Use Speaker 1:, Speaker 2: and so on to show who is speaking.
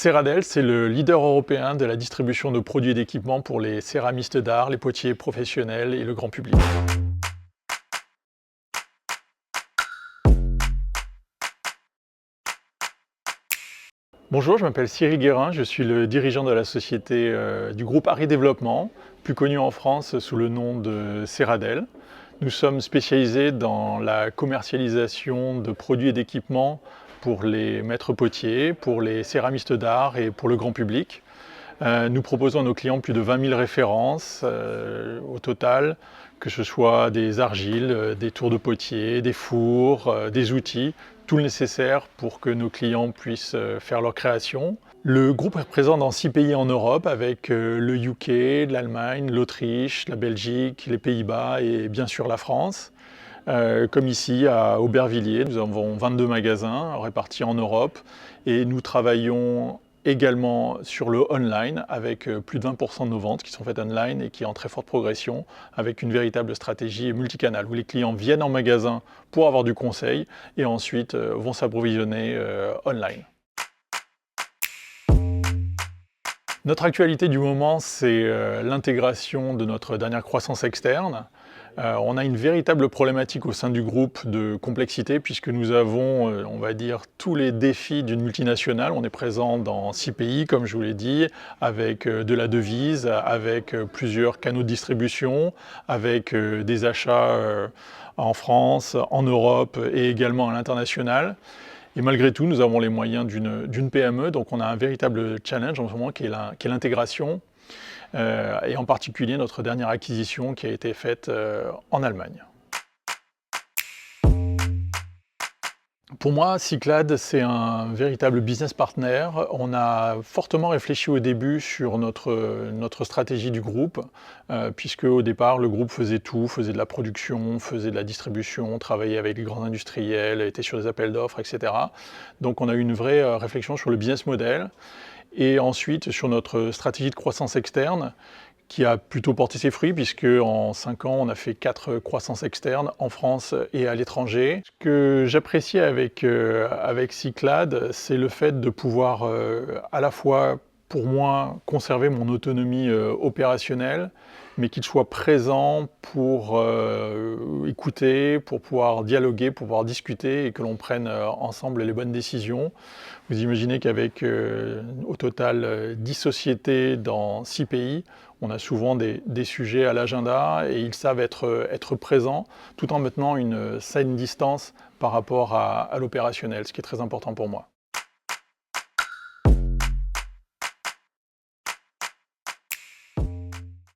Speaker 1: Ceradel, c'est le leader européen de la distribution de produits et d'équipements pour les céramistes d'art, les potiers professionnels et le grand public. Bonjour, je m'appelle Cyril Guérin, je suis le dirigeant de la société du groupe Harry Développement, plus connu en France sous le nom de Ceradel. Nous sommes spécialisés dans la commercialisation de produits et d'équipements pour les maîtres potiers, pour les céramistes d'art et pour le grand public. Nous proposons à nos clients plus de 20 000 références au total, que ce soit des argiles, des tours de potier, des fours, des outils, tout le nécessaire pour que nos clients puissent faire leur création. Le groupe est présent dans 6 pays en Europe avec le UK, l'Allemagne, l'Autriche, la Belgique, les Pays-Bas et bien sûr la France. Comme ici à Aubervilliers, nous avons 22 magasins répartis en Europe et nous travaillons également sur le online avec plus de 20% de nos ventes qui sont faites online et qui est en très forte progression avec une véritable stratégie multicanale où les clients viennent en magasin pour avoir du conseil et ensuite vont s'approvisionner online. Notre actualité du moment, c'est l'intégration de notre dernière croissance externe. On a une véritable problématique au sein du groupe de complexité puisque nous avons, on va dire, tous les défis d'une multinationale. On est présent dans 6 pays, comme je vous l'ai dit, avec de la devise, avec plusieurs canaux de distribution, avec des achats en France, en Europe et également à l'international. Et malgré tout, nous avons les moyens d'une PME, donc on a un véritable challenge en ce moment qui est l'intégration, et en particulier notre dernière acquisition qui a été faite en Allemagne. Pour moi, Cyclades, c'est un véritable business partner. On a fortement réfléchi au début sur notre stratégie du groupe, puisque au départ, le groupe faisait tout, faisait de la production, faisait de la distribution, travaillait avec les grands industriels, était sur des appels d'offres, etc. Donc on a eu une vraie réflexion sur le business model, et ensuite sur notre stratégie de croissance externe, qui a plutôt porté ses fruits, puisque en 5 ans, on a fait 4 croissances externes en France et à l'étranger. Ce que j'apprécie avec Cyclades, c'est le fait de pouvoir à la fois, pour moi, conserver mon autonomie opérationnelle, mais qu'il soit présent pour écouter, pour pouvoir dialoguer, pour pouvoir discuter et que l'on prenne ensemble les bonnes décisions. Vous imaginez qu'avec au total 10 sociétés dans 6 pays, on a souvent des sujets à l'agenda et ils savent être présents tout en maintenant une saine distance par rapport à l'opérationnel, ce qui est très important pour moi.